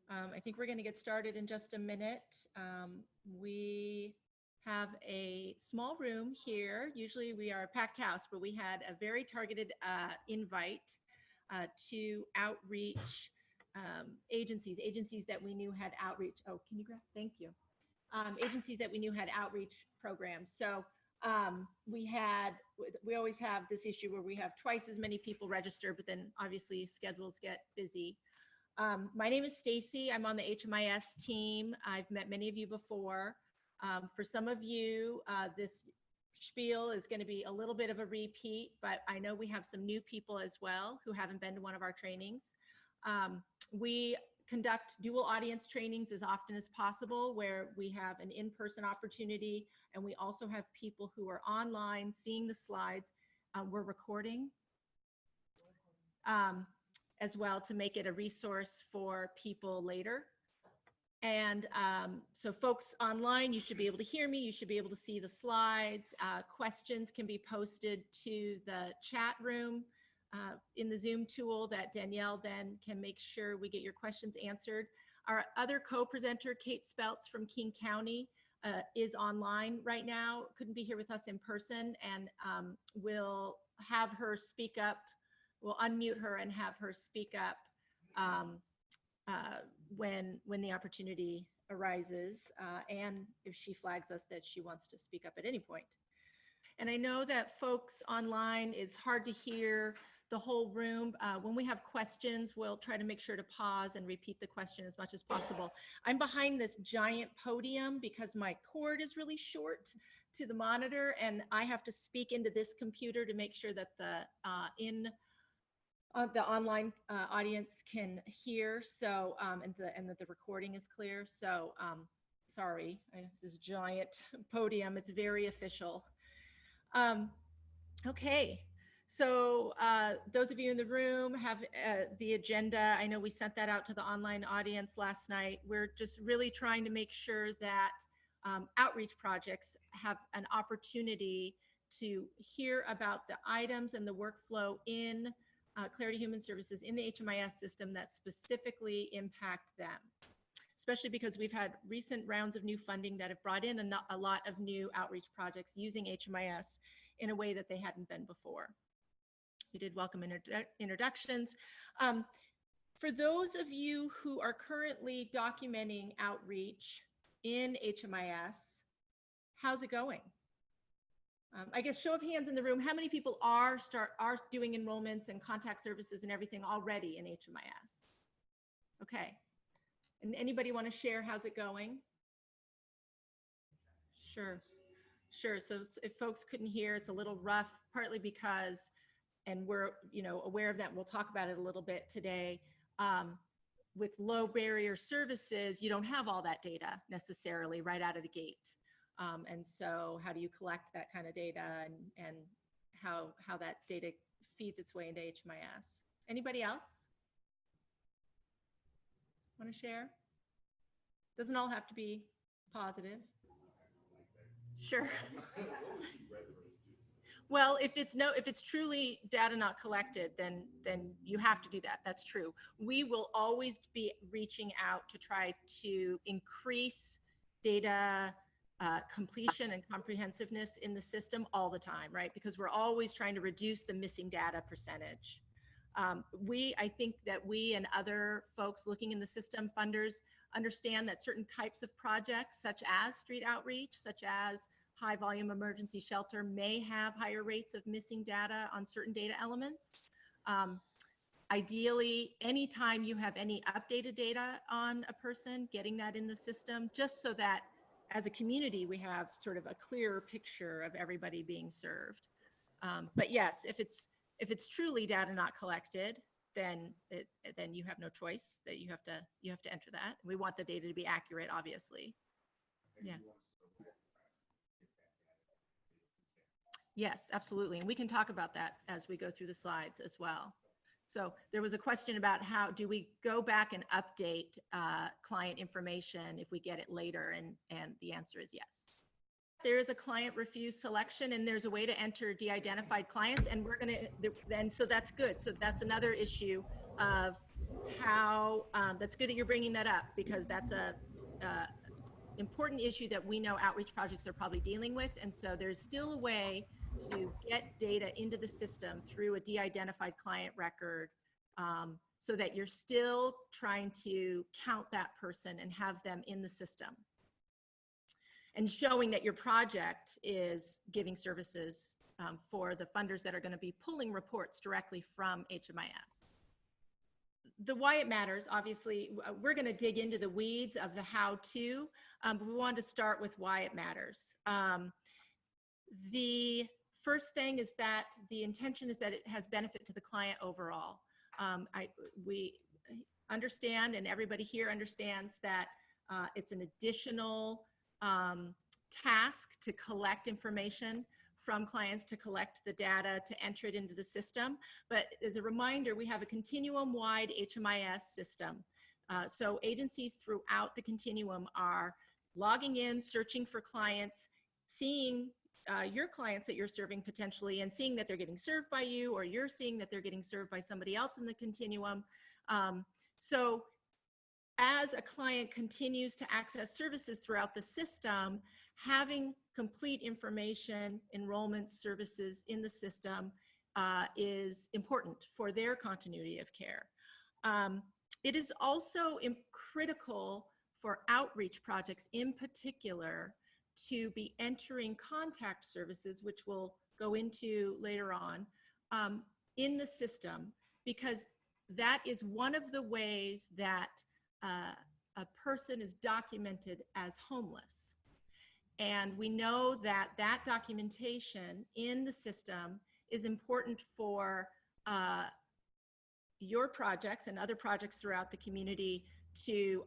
I think we're going to get started in just a minute. We have a small room here. Usually we are a packed house, but we had a very targeted invite to outreach agencies that we knew had outreach. Oh, can you grab? Thank you. Agencies that we knew had outreach programs. So we always have this issue where we have twice as many people register, but then obviously schedules get busy. My name is Stacy. I'm on the HMIS team. I've met many of you before. For some of you, this spiel is going to be a little bit of a repeat, but I know we have some new people as well who haven't been to one of our trainings. We conduct dual audience trainings as often as possible, where we have an in-person opportunity, and we also have people who are online seeing the slides. We're recording as well to make it a resource for people later. And so folks online, you should be able to hear me. You should be able to see the slides. Questions can be posted to the chat room in the Zoom tool that Danielle then can make sure we get your questions answered. Our other co-presenter, Kate Speltz from King County, is online right now. Couldn't be here with us in person, and we'll have her speak up. We'll unmute her and have her speak up when the opportunity arises, and if she flags us that she wants to speak up at any point. And I know that folks online, it's hard to hear the whole room. When we have questions, we'll try to make sure to pause and repeat the question as much as possible. I'm behind this giant podium because my cord is really short to the monitor, and I have to speak into this computer to make sure that the online audience can hear. So and that the recording is clear. So sorry, I have this giant podium. It's very official. Okay. So those of you in the room have the agenda. I know we sent that out to the online audience last night. We're just really trying to make sure that outreach projects have an opportunity to hear about the items and the workflow in Clarity Human Services in the HMIS system that specifically impact them, especially because we've had recent rounds of new funding that have brought in a lot of new outreach projects using HMIS in a way that they hadn't been before. We did welcome introductions. For those of you who are currently documenting outreach in HMIS, how's it going? I guess show of hands in the room, how many people are doing enrollments and contact services and everything already in HMIS? Okay. And anybody want to share how's it going? Sure. Sure. So if folks couldn't hear, it's a little rough, partly because, and we're aware of that, and we'll talk about it a little bit today. With low barrier services, you don't have all that data necessarily right out of the gate. And so how do you collect that kind of data, and how that data feeds its way into HMIS? Anybody else want to share? Doesn't all have to be positive. Sure. Well, if it's truly data not collected, then you have to do that. That's true. We will always be reaching out to try to increase data completion and comprehensiveness in the system all the time, right? Because we're always trying to reduce the missing data percentage. I think that we and other folks looking in the system, funders, understand that certain types of projects, such as street outreach, such as high volume emergency shelter, may have higher rates of missing data on certain data elements. Ideally, anytime you have any updated data on a person, getting that in the system, just so that as a community, we have sort of a clearer picture of everybody being served. But yes, if it's truly data not collected, then you have no choice, that you have to enter that. We want the data to be accurate, obviously. Yeah. Yes, absolutely. And we can talk about that as we go through the slides as well. So there was a question about how do we go back and update client information if we get it later, and the answer is yes. There is a client refuse selection, and there's a way to enter de-identified clients, and we're going to, and so that's good. So that's another issue of how, that's good that you're bringing that up, because that's a important issue that we know outreach projects are probably dealing with. And so there's still a way to get data into the system through a de-identified client record, so that you're still trying to count that person and have them in the system, and showing that your project is giving services for the funders that are going to be pulling reports directly from HMIS. The why it matters, obviously, we're going to dig into the weeds of the how-to, but we wanted to start with why it matters. The first thing is that the intention is that it has benefit to the client overall. We understand, and everybody here understands, that it's an additional task to collect information from clients, to collect the data, to enter it into the system. But as a reminder, we have a continuum-wide HMIS system. So agencies throughout the continuum are logging in, searching for clients, seeing your clients that you're serving potentially, and seeing that they're getting served by you, or you're seeing that they're getting served by somebody else in the continuum. So as a client continues to access services throughout the system, having complete information, enrollment services in the system is important for their continuity of care. It is also critical for outreach projects in particular to be entering contact services, which we'll go into later on, in the system, because that is one of the ways that a person is documented as homeless. And we know that that documentation in the system is important for your projects and other projects throughout the community to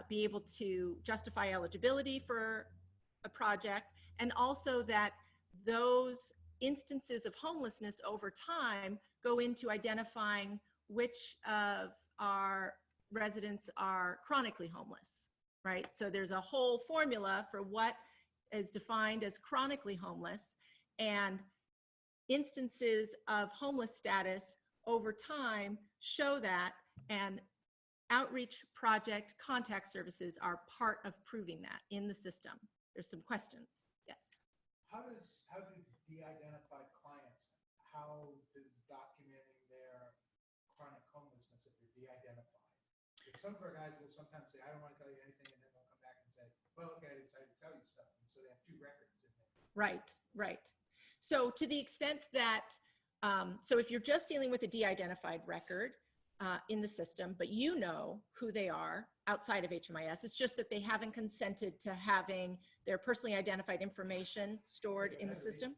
be able to justify eligibility for a project, and also that those instances of homelessness over time go into identifying which of our residents are chronically homeless, right? So there's a whole formula for what is defined as chronically homeless, and instances of homeless status over time show that, and outreach project contact services are part of proving that in the system. There's some questions. Yes. How do de-identified clients, how does documenting their chronic homelessness if they're de-identified? Because some of our guys will sometimes say, I don't want to tell you anything, and then they'll come back and say, well, okay, I decided to tell you stuff. And so they have two records in there. Right, right. So to the extent that, so if you're just dealing with a de-identified record in the system, but you know who they are outside of HMIS, it's just that they haven't consented to having their personally identified information stored in the system.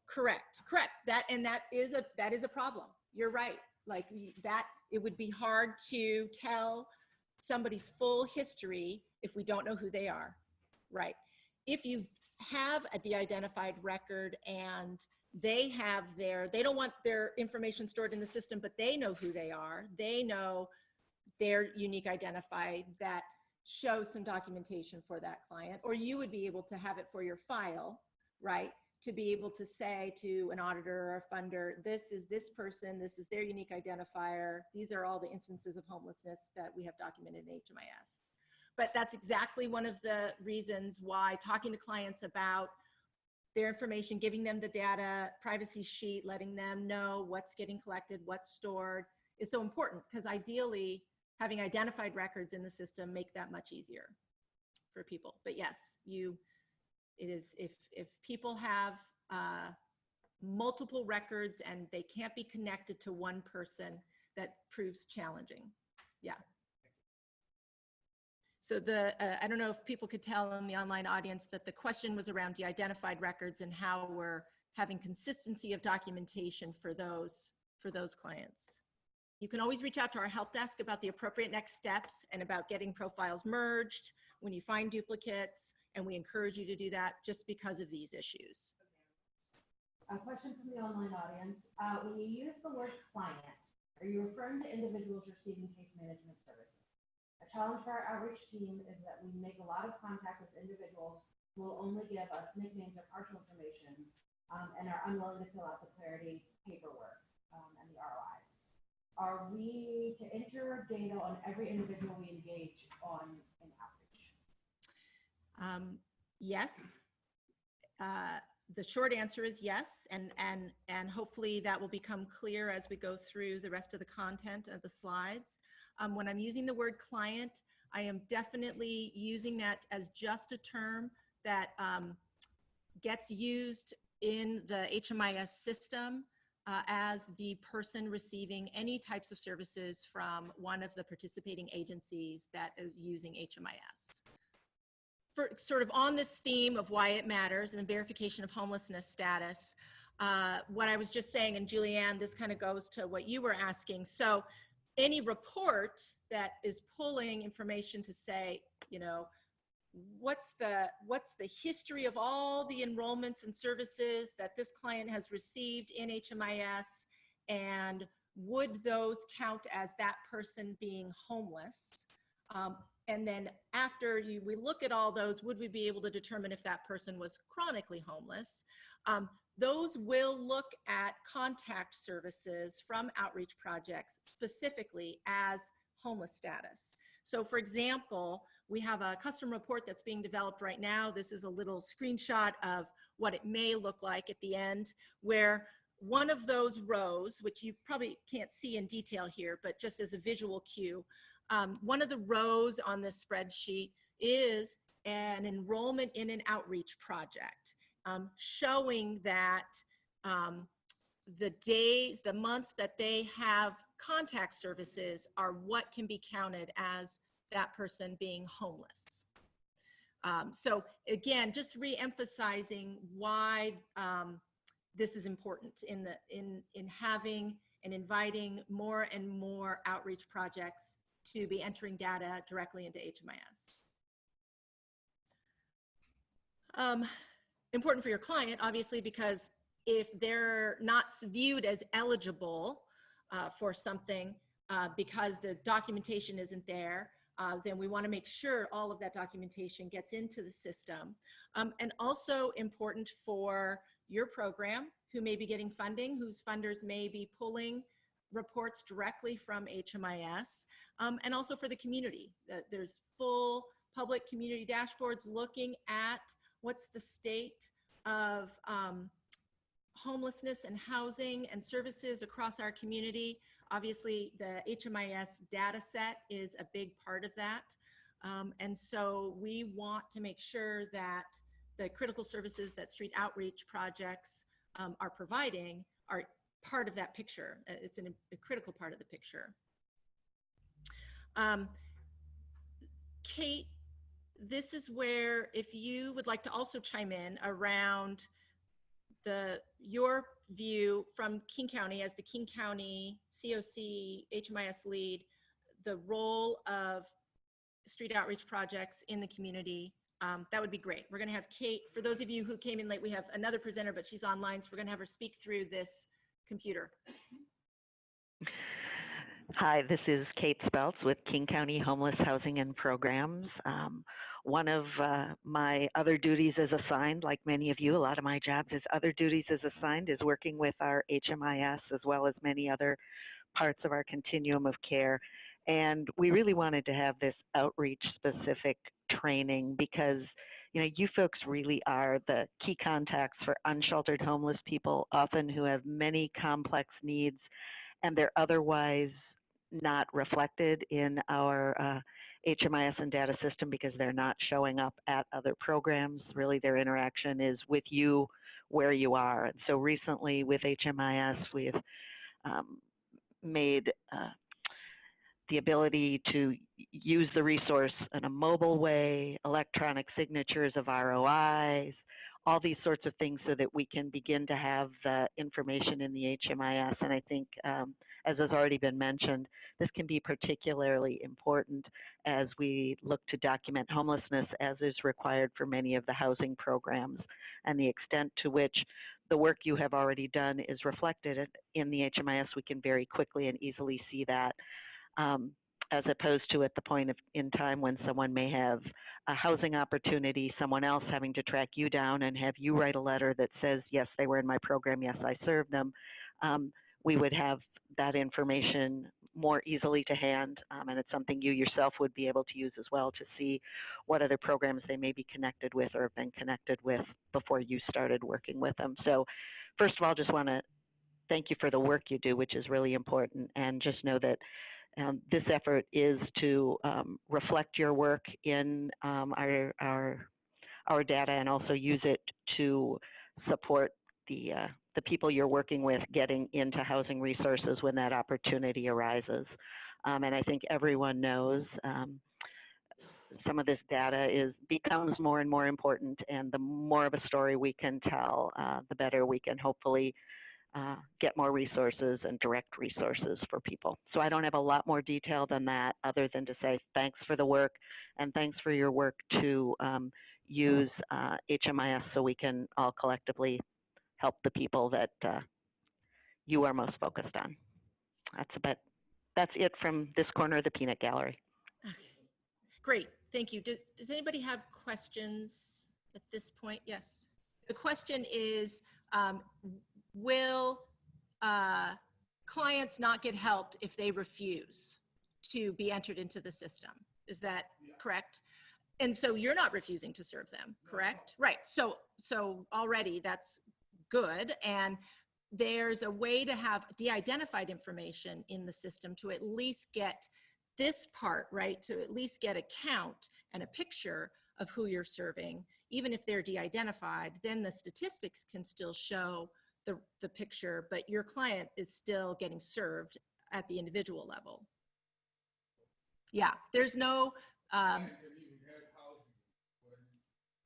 Correct, correct. That is a problem. You're right. Like that, it would be hard to tell somebody's full history if we don't know who they are, right? If you have a de-identified record and they don't want their information stored in the system, but they know who they are, they know their unique identifier that shows some documentation for that client, or you would be able to have it for your file, right? To be able to say to an auditor or a funder, this is this person, this is their unique identifier, these are all the instances of homelessness that we have documented in HMIS. But that's exactly one of the reasons why talking to clients about their information, giving them the data privacy sheet, letting them know what's getting collected, what's stored, is so important, because ideally having identified records in the system make that much easier for people. But yes, it is, if people have multiple records and they can't be connected to one person, that proves challenging. Yeah. So I don't know if people could tell in the online audience that the question was around de-identified records and how we're having consistency of documentation for those clients. You can always reach out to our help desk about the appropriate next steps and about getting profiles merged when you find duplicates, and we encourage you to do that just because of these issues. A question from the online audience. When you use the word client, are you referring to individuals receiving case management services? A challenge for our outreach team is that we make a lot of contact with individuals who will only give us nicknames or partial information and are unwilling to fill out the clarity paperwork and the ROIs. are we to enter data on every individual we engage on in outreach? Yes. The short answer is yes, and hopefully that will become clear as we go through the rest of the content of the slides. When I'm using the word client, I am definitely using that as just a term that gets used in the HMIS system as the person receiving any types of services from one of the participating agencies that is using HMIS. For sort of on this theme of why it matters and the verification of homelessness status, what I was just saying, and Julianne, this kind of goes to what you were asking. So any report that is pulling information to say, you know, what's the history of all the enrollments and services that this client has received in HMIS, and would those count as that person being homeless? And then after we look at all those, would we be able to determine if that person was chronically homeless? Those will look at contact services from outreach projects specifically as homeless status. So for example, we have a custom report that's being developed right now. This is a little screenshot of what it may look like at the end, where one of those rows, which you probably can't see in detail here, but just as a visual cue, one of the rows on this spreadsheet is an enrollment in an outreach project, showing that the days, the months that they have contact services are what can be counted as that person being homeless. So again, just re-emphasizing why this is important in having and inviting more and more outreach projects to be entering data directly into HMIS. Important for your client, obviously, because if they're not viewed as eligible for something because the documentation isn't there, then we want to make sure all of that documentation gets into the system. And also important for your program, who may be getting funding, whose funders may be pulling reports directly from HMIS, and also for the community. There's full public community dashboards looking at what's the state of homelessness and housing and services across our community. Obviously, the HMIS data set is a big part of that. And so we want to make sure that the critical services that street outreach projects are providing are part of that picture. It's a critical part of the picture. Kate, this is where, if you would like to also chime in around your view from King County as the King County COC HMIS lead, the role of street outreach projects in the community, that would be great. We're going to have Kate, for those of you who came in late, we have another presenter, but she's online, so we're going to have her speak through this computer. Hi, this is Kate Speltz with King County Homeless Housing and Programs. One of my other duties as assigned, like many of you, a lot of my jobs as other duties as assigned, is working with our HMIS as well as many other parts of our continuum of care. And we really wanted to have this outreach specific training because you folks really are the key contacts for unsheltered homeless people, often who have many complex needs, and they're otherwise not reflected in our HMIS and data system because they're not showing up at other programs. Really, their interaction is with you where you are. And so recently with HMIS, we've made the ability to use the resource in a mobile way, electronic signatures of ROIs, all these sorts of things so that we can begin to have the information in the HMIS. And I think, as has already been mentioned, this can be particularly important as we look to document homelessness as is required for many of the housing programs, and the extent to which the work you have already done is reflected in the HMIS. We can very quickly and easily see that. As opposed to at the point in time when someone may have a housing opportunity, someone else having to track you down and have you write a letter that says, yes, they were in my program, yes, I served them. We would have that information more easily to hand, and it's something you yourself would be able to use as well to see what other programs they may be connected with or have been connected with before you started working with them. So first of all, just want to thank you for the work you do, which is really important, and just know that this effort is to reflect your work in our data and also use it to support the people you're working with getting into housing resources when that opportunity arises. And I think everyone knows some of this data becomes more and more important, and the more of a story we can tell, the better we can hopefully get more resources and direct resources for people. So I don't have a lot more detail than that, other than to say thanks for the work, and thanks for your work to use HMIS so we can all collectively help the people that you are most focused on. That's it from this corner of the peanut gallery. Okay. Great, thank you. Does anybody have questions at this point? Yes. The question is, will clients not get helped if they refuse to be entered into the system? Is that correct? And so you're not refusing to serve them, correct? No. Right. So already that's good. And there's a way to have de-identified information in the system to at least get this part, right? To at least get a count and a picture of who you're serving. Even if they're de-identified, then the statistics can still show the picture, but your client is still getting served at the individual level. Yeah, there's no,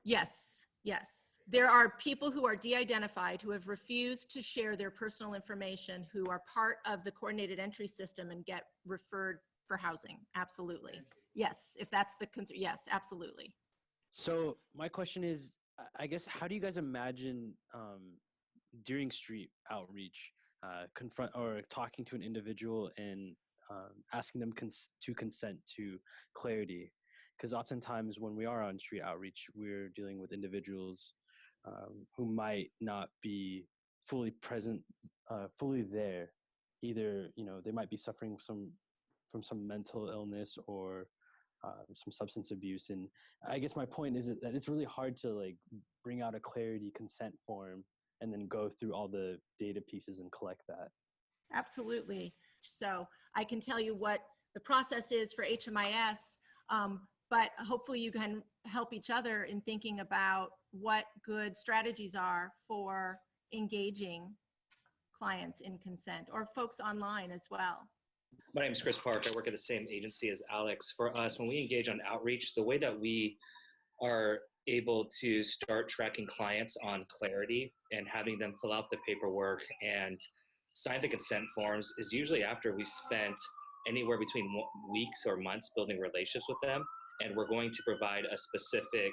yes, yes. There are people who are de-identified who have refused to share their personal information, who are part of the coordinated entry system and get referred for housing. Absolutely. Yes, if that's the concern. Yes, absolutely. So my question is, I guess, how do you guys imagine during street outreach, confront or talking to an individual and asking them to consent to clarity? Because oftentimes when we are on street outreach, we're dealing with individuals who might not be fully present, fully there. Either, they might be suffering from some mental illness or some substance abuse. And I guess my point is that it's really hard to like bring out a clarity consent form and then go through all the data pieces and collect that. Absolutely. So I can tell you what the process is for HMIS, but hopefully you can help each other in thinking about what good strategies are for engaging clients in consent, or folks online as well. My name is Chris Park. I work at the same agency as Alex. For us, when we engage on outreach, the way that we are able to start tracking clients on clarity and having them fill out the paperwork and sign the consent forms is usually after we've spent anywhere between weeks or months building relationships with them, and we're going to provide a specific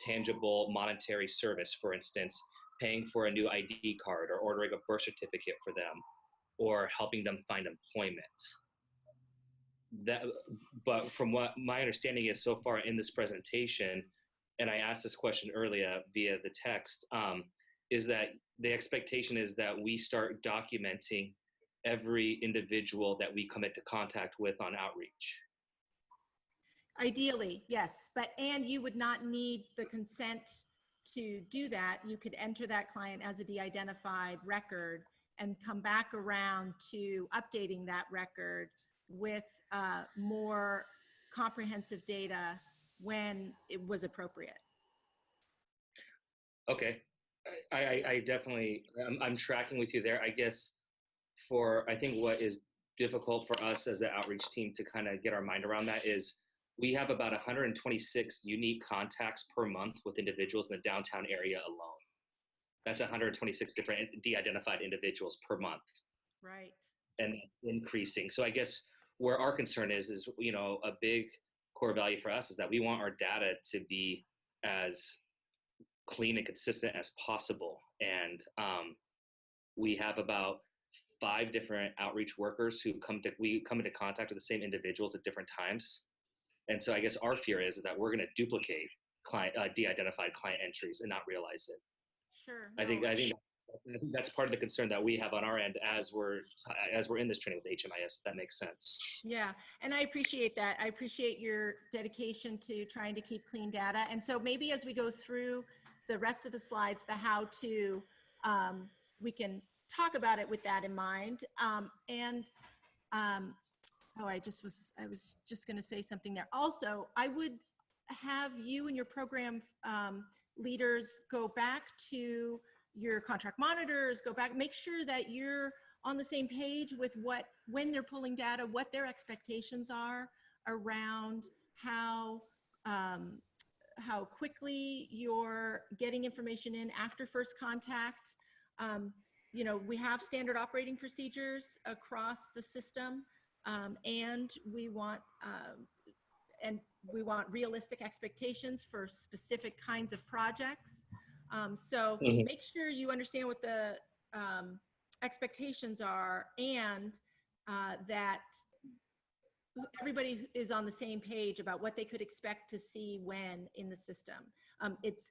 tangible monetary service, for instance, paying for a new ID card or ordering a birth certificate for them or helping them find employment. But from what my understanding is so far in this presentation, and I asked this question earlier via the text, is that the expectation is that we start documenting every individual that we come into contact with on outreach. Ideally, yes, and you would not need the consent to do that. You could enter that client as a de-identified record and come back around to updating that record with more comprehensive data when it was appropriate. Okay, I definitely, I'm tracking with you there. I guess I think what is difficult for us as an outreach team to kind of get our mind around that is we have about 126 unique contacts per month with individuals in the downtown area alone. That's 126 different de-identified individuals per month. Right. And increasing. So I guess where our concern is, a big core value for us is that we want our data to be as clean and consistent as possible. And we have about 5 different outreach workers who come into contact with the same individuals at different times. And so I guess our fear is that we're going to duplicate de-identified client entries and not realize it. Sure. I think I think that's part of the concern that we have on our end as we're in this training with HMIS. That makes sense. Yeah, and I appreciate that. I appreciate your dedication to trying to keep clean data. And so maybe as we go through the rest of the slides, the how to, we can talk about it with that in mind. Oh, I was just going to say something there. Also, I would have you and your program leaders go back to your contract monitors, go back, make sure that you're on the same page with when they're pulling data, what their expectations are around how quickly you're getting information in after first contact. You know, we have standard operating procedures across the system, and we want realistic expectations for specific kinds of projects. So Mhm. make sure you understand what the expectations are, and that everybody is on the same page about what they could expect to see when in the system. It's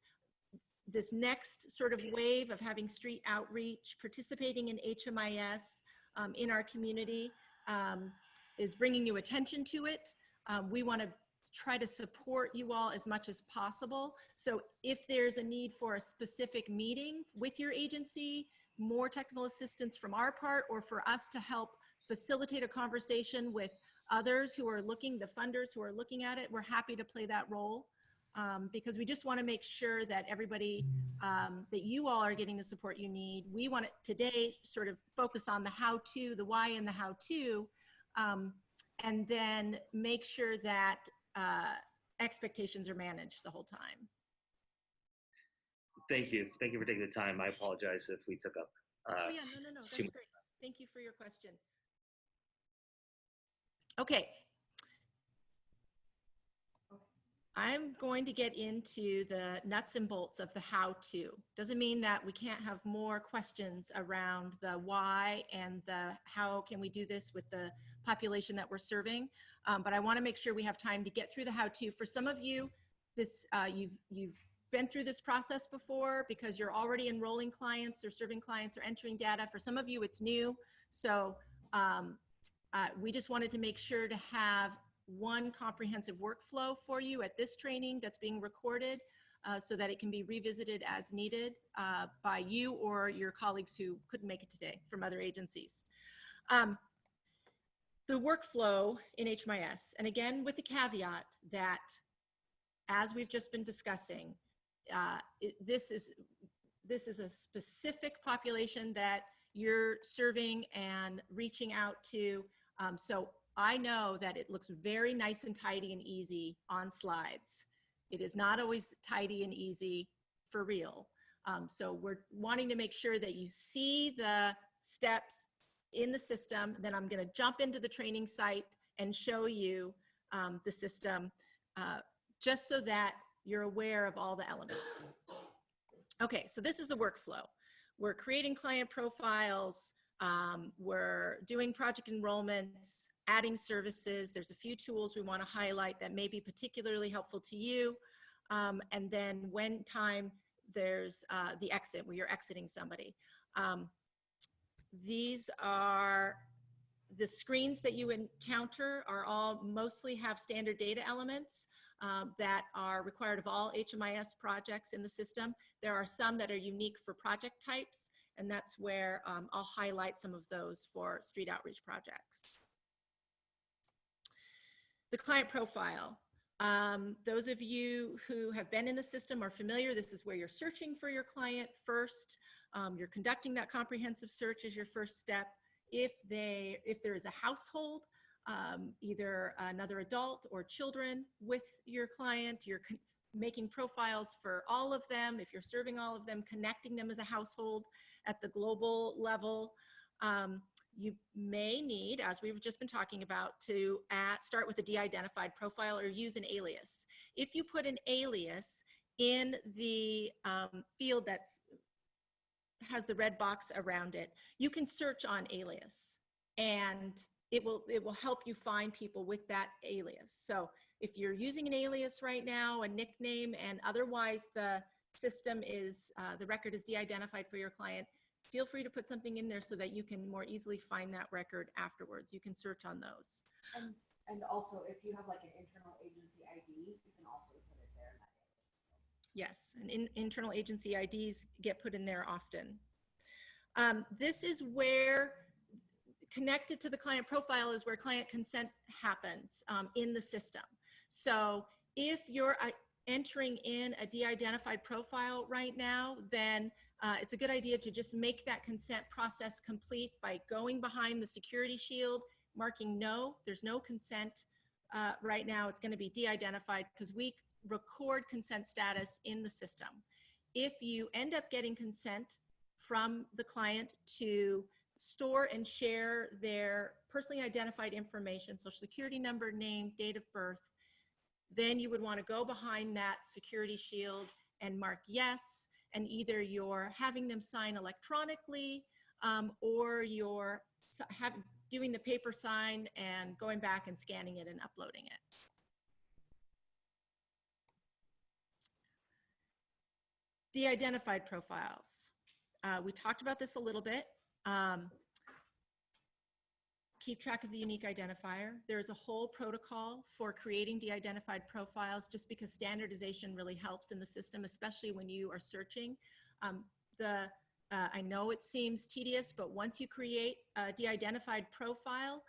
this next sort of wave of having street outreach, participating in HMIS in our community is bringing new attention to it. We want to try to support you all as much as possible. So if there's a need for a specific meeting with your agency, more technical assistance from our part, or for us to help facilitate a conversation with others who are looking, the funders who are looking at it, we're happy to play that role, because we just want to make sure that everybody, that you all are getting the support you need. We want to today sort of focus on the how-to, the why and the how-to, and then make sure that expectations are managed the whole time. Thank you. Thank you for taking the time. I apologize if we took up. Oh yeah, no, that's too much. great. Thank you for your question. Okay. I'm going to get into the nuts and bolts of the how-to. Doesn't mean that we can't have more questions around the why and the how can we do this with the population that we're serving. But I want to make sure we have time to get through the how-to. For some of you, this you've been through this process before because you're already enrolling clients or serving clients or entering data. For some of you, it's new. So we just wanted to make sure to have one comprehensive workflow for you at this training that's being recorded, so that it can be revisited as needed by you or your colleagues who couldn't make it today from other agencies. The workflow in HMIS, and again with the caveat that, as we've just been discussing, this is a specific population that you're serving and reaching out to. So I know that it looks very nice and tidy and easy on slides. It is not always tidy and easy for real. So we're wanting to make sure that you see the steps in the system. Then I'm going to jump into the training site and show you the system, just so that you're aware of all the elements. Okay, so this is the workflow. We're creating client profiles. We're doing project enrollments, adding services. There's a few tools we want to highlight that may be particularly helpful to you. And then when time, there's the exit, where you're exiting somebody. These are the screens that you encounter are all mostly have standard data elements that are required of all HMIS projects in the system. There are some that are unique for project types, and that's where I'll highlight some of those for street outreach projects. The client profile. Those of you who have been in the system are familiar. This is where you're searching for your client first. You're conducting that comprehensive search as your first step. If there is a household, either another adult or children with your client, you're making profiles for all of them. If you're serving all of them, connecting them as a household at the global level. You may need, as we've just been talking about, to start with a de-identified profile or use an alias. If you put an alias in the field that has the red box around it, you can search on alias, and it will help you find people with that alias. So if you're using an alias right now, a nickname, and otherwise the system is, the record is de-identified for your client, feel free to put something in there so that you can more easily find that record afterwards. You can search on those. And also, if you have like an internal agency ID, you can also put it there in that area. Yes, and internal agency IDs get put in there often. This is where, connected to the client profile, is where client consent happens in the system. So if you're entering in a de-identified profile right now, then it's a good idea to just make that consent process complete by going behind the security shield, marking no, there's no consent right now. It's going to be de-identified because we record consent status in the system. If you end up getting consent from the client to store and share their personally identified information, social security number, name, date of birth, then you would want to go behind that security shield and mark yes, and either you're having them sign electronically or you're doing the paper sign and going back and scanning it and uploading it. De-identified profiles. We talked about this a little bit. Keep track of the unique identifier. There's a whole protocol for creating de-identified profiles, just because standardization really helps in the system, especially when you are searching. I know it seems tedious, but once you create a de-identified profile,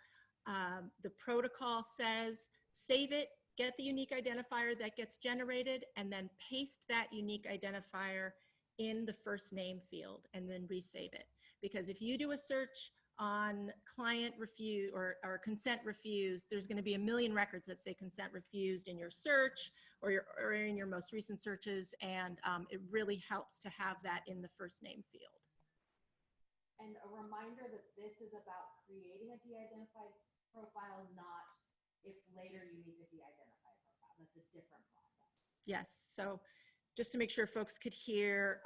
the protocol says save it, get the unique identifier that gets generated, and then paste that unique identifier in the first name field and then resave it. Because if you do a search on client refuse or consent refused, there's going to be a million records that say consent refused in your search or in your most recent searches, and it really helps to have that in the first name field. And a reminder that this is about creating a de-identified profile, not if later you need to de-identify a profile. That's a different process. Yes, so just to make sure folks could hear,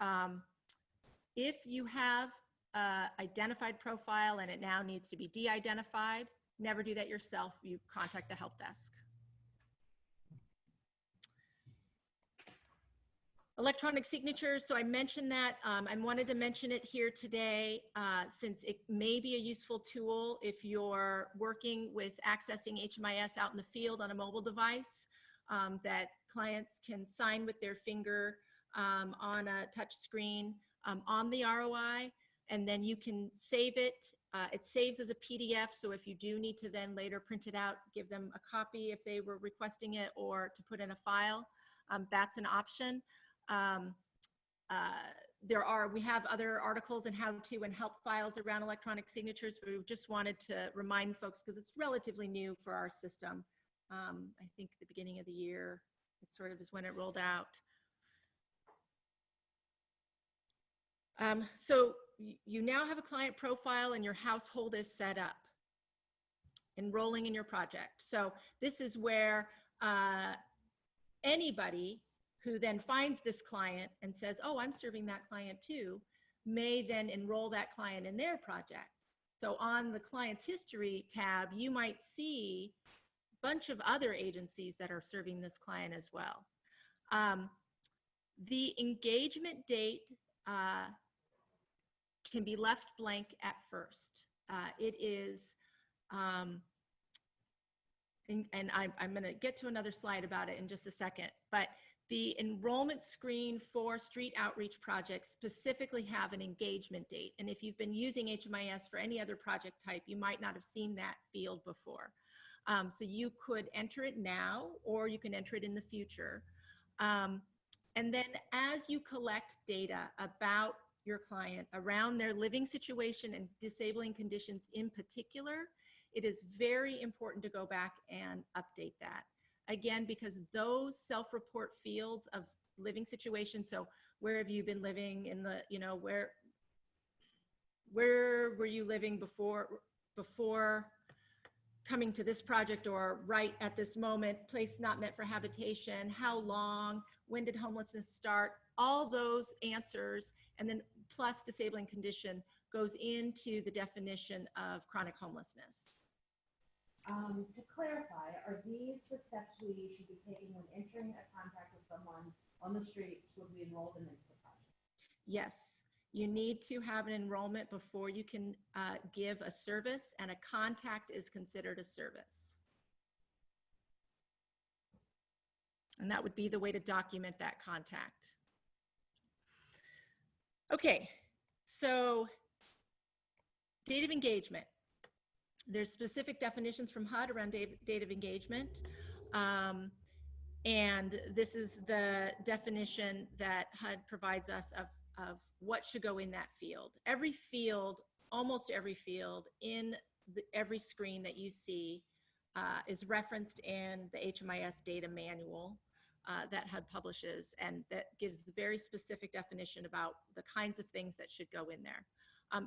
if you have identified profile and it now needs to be de-identified, never do that yourself. You contact the help desk. Electronic signatures, so I mentioned that. I wanted to mention it here today since it may be a useful tool if you're working with accessing HMIS out in the field on a mobile device, that clients can sign with their finger on a touch screen on the ROI, and then you can save it. It saves as a PDF, so if you do need to then later print it out, give them a copy if they were requesting it, or to put in a file, that's an option. We have other articles and how-to and help files around electronic signatures, but we just wanted to remind folks because it's relatively new for our system. I think the beginning of the year, it sort of is when it rolled out. So you now have a client profile and your household is set up, enrolling in your project. So this is where anybody who then finds this client and says, oh, I'm serving that client too, may then enroll that client in their project. So on the client's history tab, you might see a bunch of other agencies that are serving this client as well. The engagement date can be left blank at first. It is, and I'm going to get to another slide about it in just a second, but the enrollment screen for street outreach projects specifically have an engagement date. And if you've been using HMIS for any other project type, you might not have seen that field before. So you could enter it now, or you can enter it in the future. And then as you collect data about your client around their living situation and disabling conditions in particular, it is very important to go back and update that. Again, because those self-report fields of living situations, so where have you been living in the, where were you living before coming to this project, or right at this moment, place not meant for habitation, how long, when did homelessness start, all those answers, and then plus disabling condition goes into the definition of chronic homelessness. To clarify, are these the steps we should be taking when entering a contract with someone on the streets when we enroll them into the project? Yes, You need to have an enrollment before you can give a service, and a contact is considered a service. And that would be the way to document that contact. Okay, so date of engagement. There's specific definitions from HUD around date of engagement. And this is the definition that HUD provides us of what should go in that field. Every field, almost every field in every screen that you see is referenced in the HMIS data manual that HUD publishes, and that gives the very specific definition about the kinds of things that should go in there.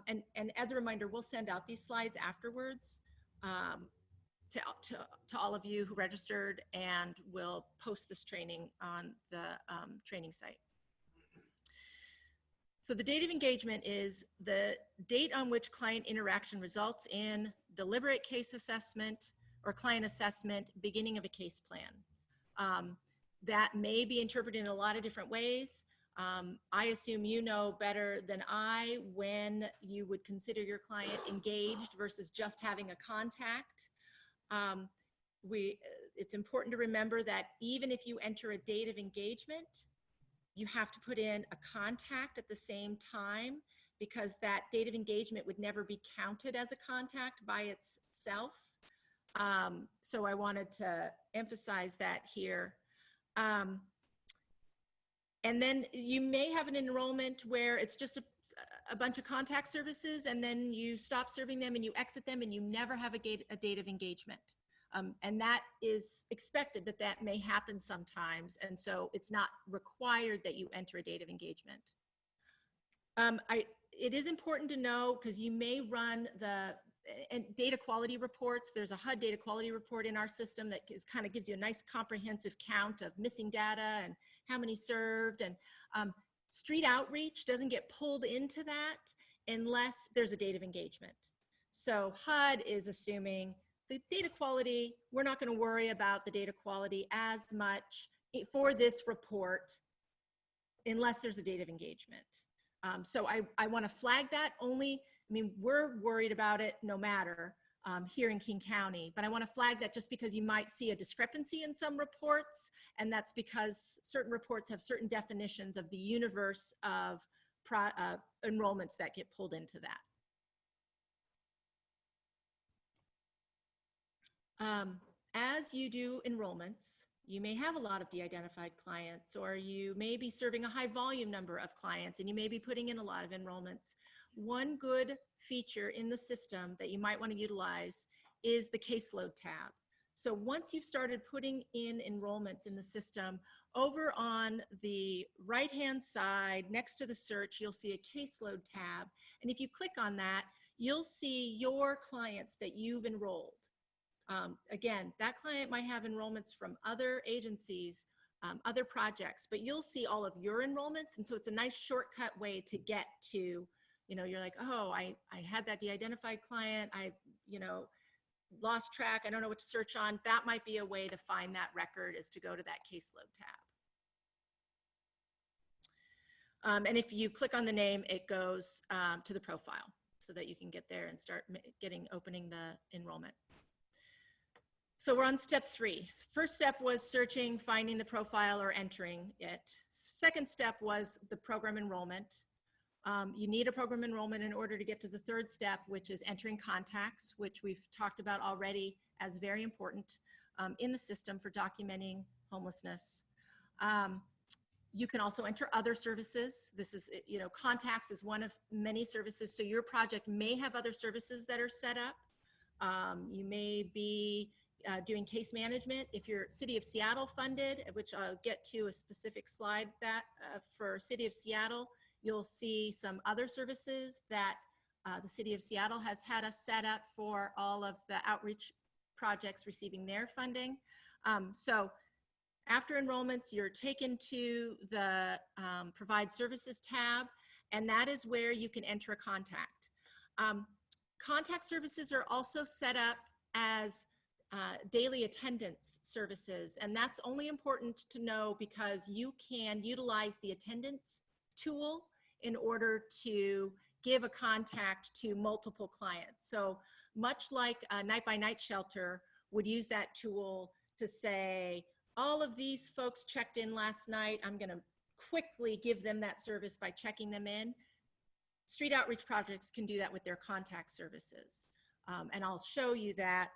And as a reminder, we'll send out these slides afterwards to all of you who registered, and we'll post this training on the training site. So the date of engagement is the date on which client interaction results in deliberate case assessment or client assessment, beginning of a case plan. That may be interpreted in a lot of different ways. I assume you know better than I when you would consider your client engaged versus just having a contact. It's important to remember that even if you enter a date of engagement, you have to put in a contact at the same time, because that date of engagement would never be counted as a contact by itself. So I wanted to emphasize that here. And then you may have an enrollment where it's just a bunch of contact services, and then you stop serving them and you exit them and you never have a date of engagement. And that is expected, that may happen sometimes. And so it's not required that you enter a date of engagement. It is important to know, because you may run and data quality reports. There's a HUD data quality report in our system that kind of gives you a nice comprehensive count of missing data and how many served. And street outreach doesn't get pulled into that unless there's a date of engagement. So HUD is assuming the data quality, we're not going to worry about the data quality as much for this report unless there's a date of engagement. So I want to flag that only. I mean, we're worried about it no matter here in King County, but I want to flag that just because you might see a discrepancy in some reports, and that's because certain reports have certain definitions of the universe of enrollments that get pulled into that. As you do enrollments, you may have a lot of de-identified clients, or you may be serving a high volume number of clients, and you may be putting in a lot of enrollments. One good feature in the system that you might want to utilize is the caseload tab. So once you've started putting in enrollments in the system, over on the right-hand side next to the search, you'll see a caseload tab. And if you click on that, you'll see your clients that you've enrolled. Again, that client might have enrollments from other agencies, other projects, but you'll see all of your enrollments. And so it's a nice shortcut way to get to, you're like, oh, I had that de-identified client. I, lost track. I don't know what to search on. That might be a way to find that record, is to go to that caseload tab. And if you click on the name, it goes to the profile so that you can get there and start opening the enrollment. So we're on step 3. First step was searching, finding the profile, or entering it. Second step was the program enrollment. You need a program enrollment in order to get to the third step, which is entering contacts, which we've talked about already as very important in the system for documenting homelessness. You can also enter other services. This is, contacts is one of many services. So your project may have other services that are set up. You may be doing case management. If you're City of Seattle funded, which I'll get to a specific slide that for City of Seattle, you'll see some other services that the City of Seattle has had us set up for all of the outreach projects receiving their funding. So after enrollments, you're taken to the Provide Services tab, and that is where you can enter a contact. Contact services are also set up as daily attendance services, and that's only important to know because you can utilize the attendance tool in order to give a contact to multiple clients. So much like a night by night shelter would use that tool to say, all of these folks checked in last night, I'm going to quickly give them that service by checking them in. Street outreach projects can do that with their contact services. And I'll show you that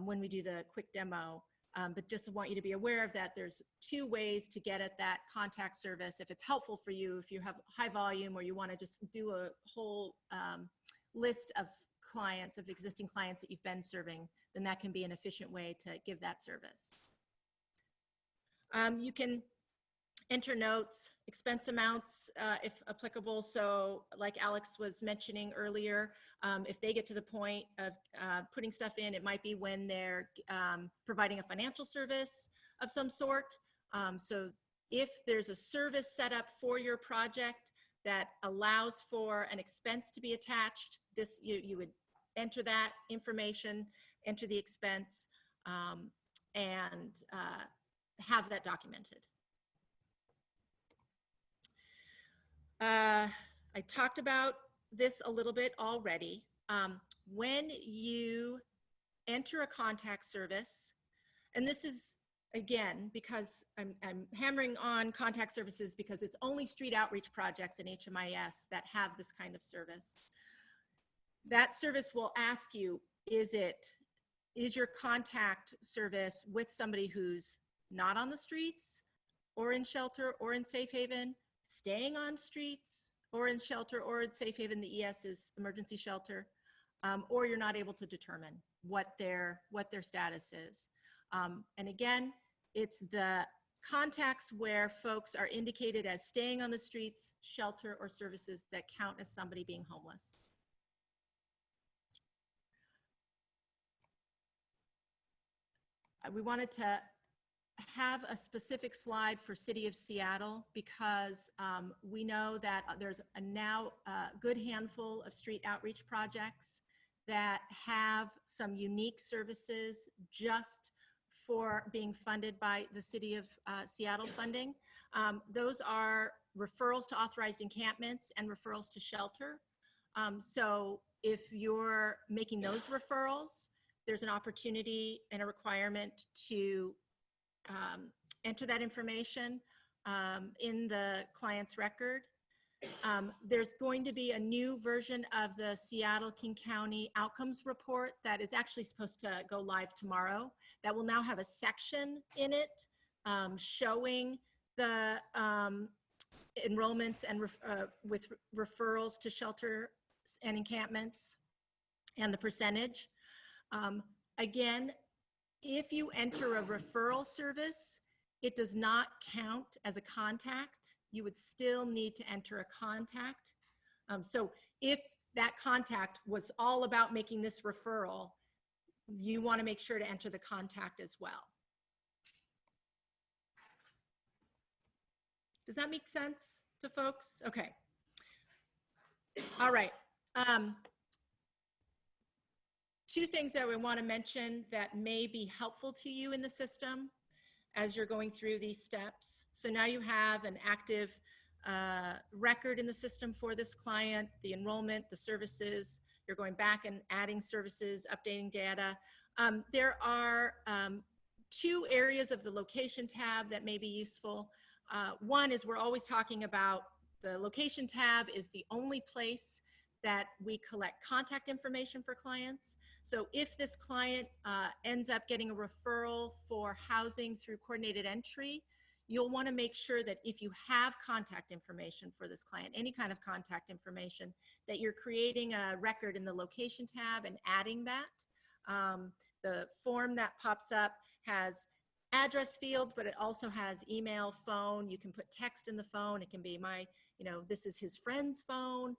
when we do the quick demo. But just want you to be aware of that. There's two ways to get at that contact service. If it's helpful for you, if you have high volume or you want to just do a whole list of clients, of existing clients that you've been serving, then that can be an efficient way to give that service. You can enter notes, expense amounts, if applicable. So like Alex was mentioning earlier, if they get to the point of putting stuff in, it might be when they're providing a financial service of some sort. So if there's a service set up for your project that allows for an expense to be attached, this you would enter that information, enter the expense, and have that documented. I talked about this a little bit already. When you enter a contact service, and this is, again, because I'm hammering on contact services because it's only street outreach projects in HMIS that have this kind of service. That service will ask you, is your contact service with somebody who's not on the streets or in shelter or in safe haven, staying on streets or in shelter or in safe haven, the ES is emergency shelter, or you're not able to determine what their status is. And again, it's the contacts where folks are indicated as staying on the streets, shelter, or services that count as somebody being homeless. We wanted to have a specific slide for City of Seattle because we know that there's a now good handful of street outreach projects that have some unique services just for being funded by the City of Seattle funding. Those are referrals to authorized encampments and referrals to shelter. So if you're making those referrals, there's an opportunity and a requirement to enter that information in the client's record. There's going to be a new version of the Seattle-King County Outcomes Report that is actually supposed to go live tomorrow. That will now have a section in it showing the enrollments and with referrals to shelter and encampments and the percentage. Again, if you enter a referral service, it does not count as a contact. You would still need to enter a contact. So if that contact was all about making this referral, you want to make sure to enter the contact as well. Does that make sense to folks? Okay. All right. Two things that we want to mention that may be helpful to you in the system as you're going through these steps. So now you have an active record in the system for this client, the enrollment, the services. You're going back and adding services, updating data. There are two areas of the location tab that may be useful. One is we're always talking about the location tab is the only place that we collect contact information for clients. So if this client ends up getting a referral for housing through coordinated entry, you'll want to make sure that if you have contact information for this client, any kind of contact information, that you're creating a record in the location tab and adding that. The form that pops up has address fields, but it also has email, phone. You can put text in the phone. It can be my, this is his friend's phone.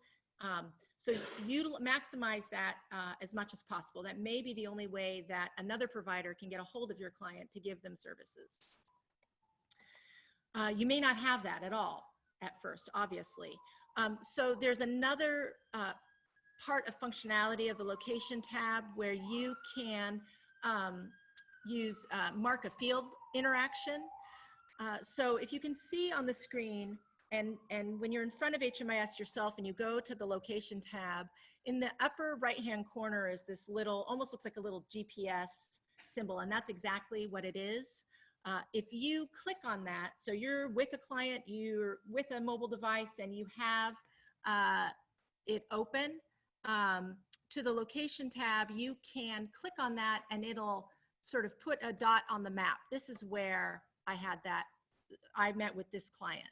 So you maximize that as much as possible. That may be the only way that another provider can get a hold of your client to give them services. You may not have that at all at first, obviously. So there's another part of functionality of the location tab where you can use mark a field interaction. So if you can see on the screen, And when you're in front of HMIS yourself and you go to the location tab, in the upper right-hand corner is this little, almost looks like a little GPS symbol, and that's exactly what it is. If you click on that, so you're with a client, you're with a mobile device, and you have it open to the location tab, you can click on that and it'll sort of put a dot on the map. This is where I had that, I met with this client.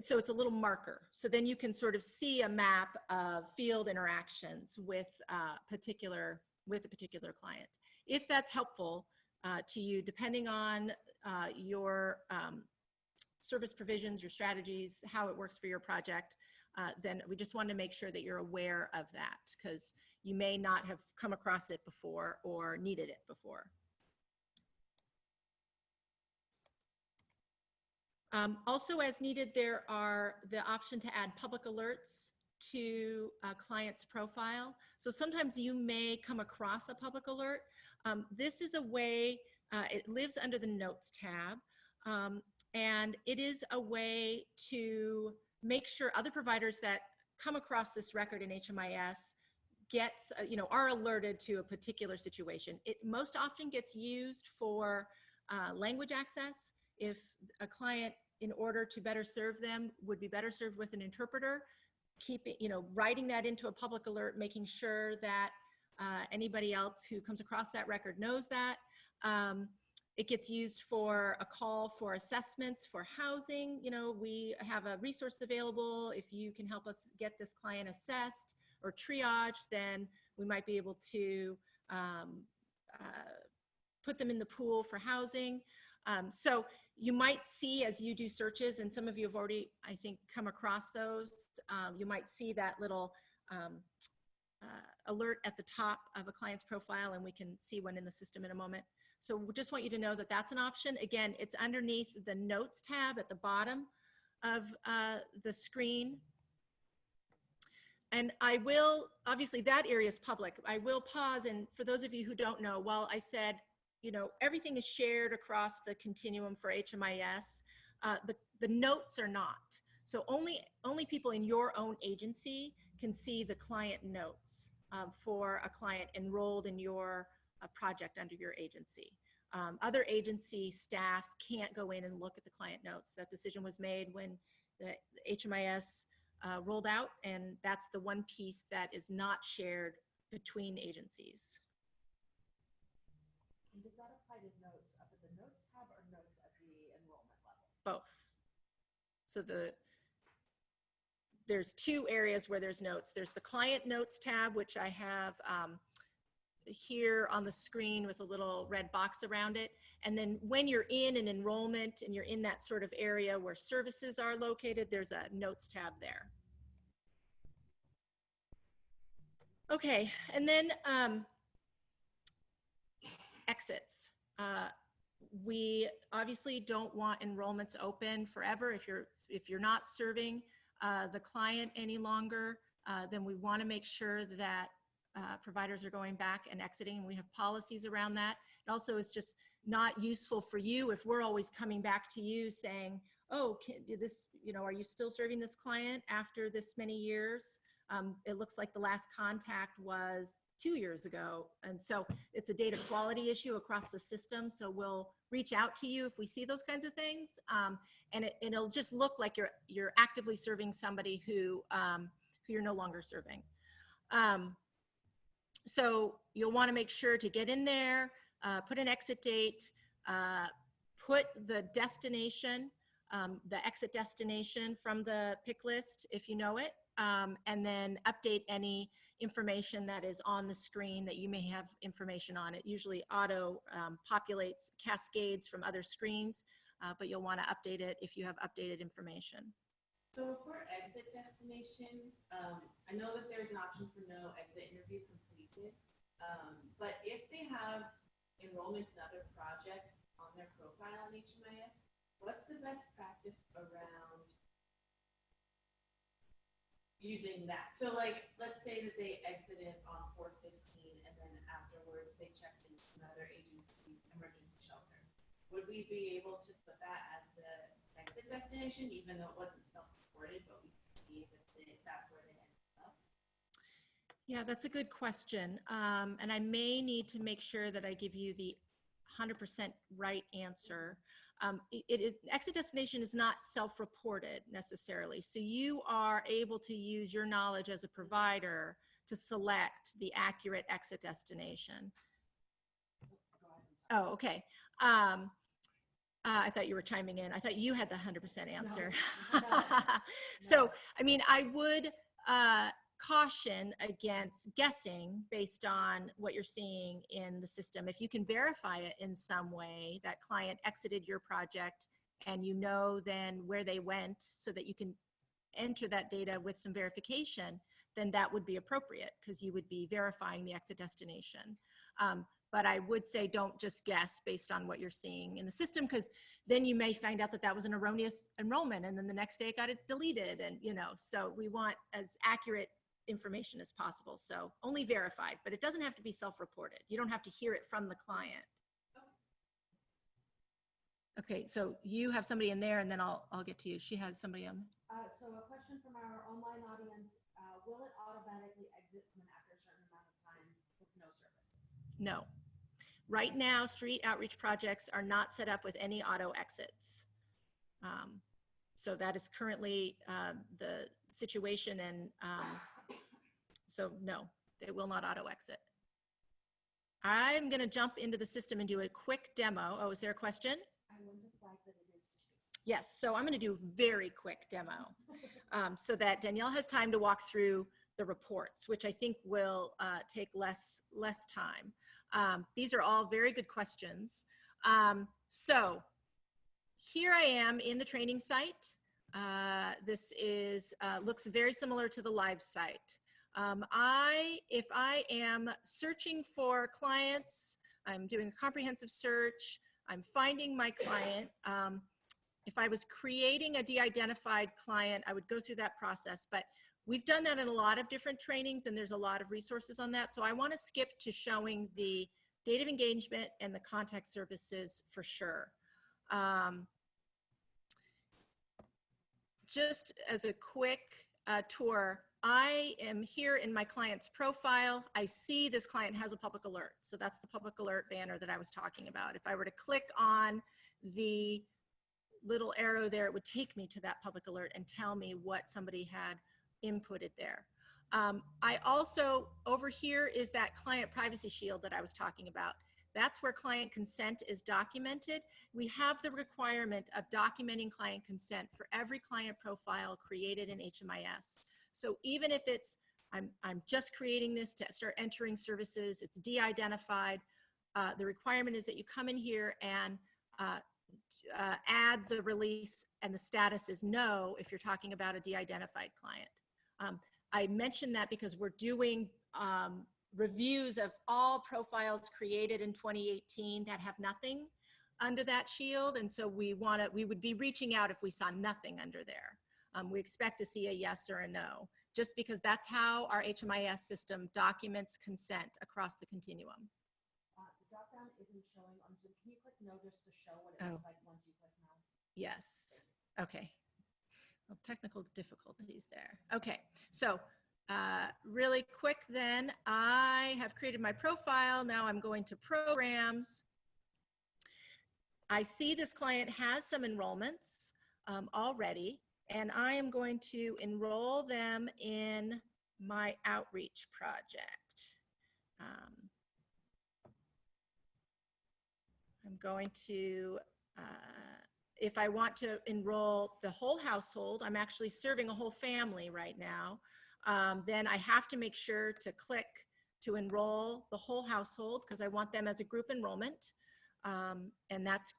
So it's a little marker. So then you can sort of see a map of field interactions with a particular client. If that's helpful to you, depending on your service provisions, your strategies, how it works for your project, then we just want to make sure that you're aware of that, because you may not have come across it before or needed it before. Also, as needed, there are the option to add public alerts to a client's profile. So sometimes you may come across a public alert. This is a way, it lives under the Notes tab, and it is a way to make sure other providers that come across this record in HMIS gets, are alerted to a particular situation. It most often gets used for language access. If a client, in order to better serve them, would be better served with an interpreter, writing that into a public alert, making sure that anybody else who comes across that record knows that. It gets used for a call for assessments for housing. We have a resource available. If you can help us get this client assessed or triaged, then we might be able to put them in the pool for housing. So you might see, as you do searches, and some of you have already, I think, come across those, you might see that little alert at the top of a client's profile, and we can see one in the system in a moment. So we just want you to know that that's an option. Again, it's underneath the Notes tab at the bottom of the screen. And I will, obviously that area is public. I will pause, and for those of you who don't know, while I said, everything is shared across the continuum for HMIS, the notes are not. So only people in your own agency can see the client notes for a client enrolled in your project under your agency. Other agency staff can't go in and look at the client notes. That decision was made when the HMIS rolled out, and that's the one piece that is not shared between agencies. And does that apply to notes up at the Notes tab or notes at the enrollment level? Both. So there's two areas where there's notes. There's the Client Notes tab, which I have here on the screen with a little red box around it. And then when you're in an enrollment and you're in that sort of area where services are located, there's a Notes tab there. Okay, and then exits. We obviously don't want enrollments open forever. If you're not serving the client any longer, then we want to make sure that providers are going back and exiting, and we have policies around that. It also is just not useful for you if we're always coming back to you saying, oh, are you still serving this client after this many years? It looks like the last contact was 2 years ago. And so it's a data quality issue across the system. So we'll reach out to you if we see those kinds of things. And it'll just look like you're actively serving somebody who you're no longer serving. So you'll want to make sure to get in there, put an exit date, put the destination, the exit destination from the pick list if you know it, and then update any information that is on the screen that you may have information on. It usually auto populates cascades from other screens, but you'll want to update it if you have updated information. So for exit destination, I know that there's an option for no exit interview completed, but if they have enrollments in other projects on their profile in HMIS, what's the best practice around using that? So like, let's say that they exited on 4/15 and then afterwards they checked into another agency's emergency shelter. Would we be able to put that as the exit destination, even though it wasn't self-reported, but we perceived that that's where they ended up? Yeah, that's a good question. And I may need to make sure that I give you the 100% right answer. It is, exit destination is not self-reported necessarily. So you are able to use your knowledge as a provider to select the accurate exit destination. Oh, okay. I thought you were chiming in. I thought you had the 100% answer. No. So, I mean, I would caution against guessing based on what you're seeing in the system. If you can verify it in some way, that client exited your project and you know then where they went so that you can enter that data with some verification, then that would be appropriate because you would be verifying the exit destination. But I would say don't just guess based on what you're seeing in the system, because then you may find out that that was an erroneous enrollment and then the next day it got it deleted. And, you know, so we want as accurate information as possible. So only verified, but it doesn't have to be self-reported. You don't have to hear it from the client. Okay, so you have somebody in there and then I'll get to you. She has somebody on. So a question from our online audience, will it automatically exit someone after a certain amount of time with no services? No. Right now, street outreach projects are not set up with any auto exits. So that is currently the situation, and so no, they will not auto exit. I'm going to jump into the system and do a quick demo. Oh, is there a question? I want to flag that it is street. Yes, so I'm going to do a very quick demo so that Danielle has time to walk through the reports, which I think will take less time. These are all very good questions. So here I am in the training site. This is looks very similar to the live site. If I am searching for clients, I'm doing a comprehensive search, I'm finding my client. If I was creating a de-identified client, I would go through that process, but we've done that in a lot of different trainings and there's a lot of resources on that. So I want to skip to showing the date of engagement and the contact services for sure. Just as a quick tour, I am here in my client's profile. I see this client has a public alert. So that's the public alert banner that I was talking about. If I were to click on the little arrow there, it would take me to that public alert and tell me what somebody had inputted there. I also, over here is that client privacy shield that I was talking about. That's where client consent is documented. We have the requirement of documenting client consent for every client profile created in HMIS. So even if it's, I'm just creating this to start entering services, it's de-identified, the requirement is that you come in here and add the release and the status is no if you're talking about a de-identified client. I mentioned that because we're doing reviews of all profiles created in 2018 that have nothing under that shield. And so we would be reaching out if we saw nothing under there. We expect to see a yes or a no, just because that's how our HMIS system documents consent across the continuum. The dropdown isn't showing on Zoom. Can you click no just to show what it looks like once you click no? Yes. Okay. Well, technical difficulties there. Okay. So really quick then, I have created my profile. Now I'm going to programs. I see this client has some enrollments already, and I am going to enroll them in my outreach project. I'm going to, if I want to enroll the whole household, I'm actually serving a whole family right now, then I have to make sure to click to enroll the whole household because I want them as a group enrollment. And that's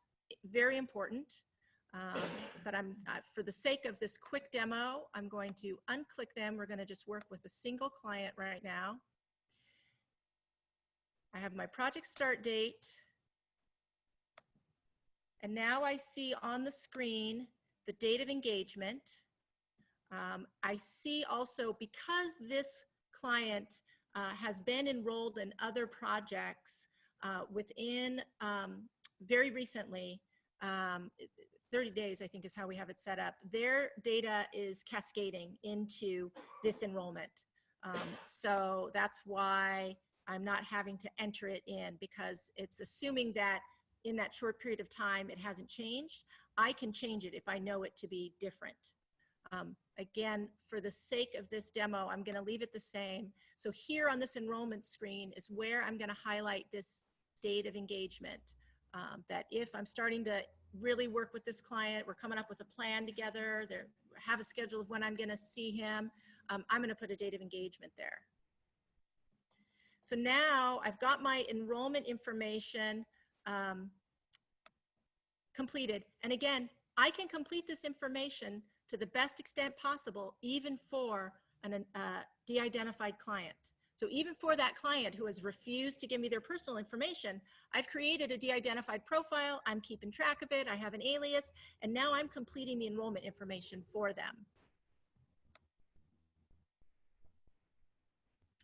very important. But for the sake of this quick demo, I'm going to unclick them. We're going to just work with a single client right now. I have my project start date. And now I see on the screen the date of engagement. I see also, because this client has been enrolled in other projects within very recently, 30 days, I think is how we have it set up. Their data is cascading into this enrollment. So that's why I'm not having to enter it in, because it's assuming that in that short period of time, it hasn't changed. I can change it if I know it to be different. Again, for the sake of this demo, I'm going to leave it the same. So here on this enrollment screen is where I'm going to highlight this date of engagement. That if I'm starting to really work with this client, we're coming up with a plan together, they have a schedule of when I'm going to see him, I'm going to put a date of engagement there. So now I've got my enrollment information completed. And again, I can complete this information to the best extent possible, even for an de-identified client. So even for that client who has refused to give me their personal information, I've created a de-identified profile, I'm keeping track of it, I have an alias, and now I'm completing the enrollment information for them.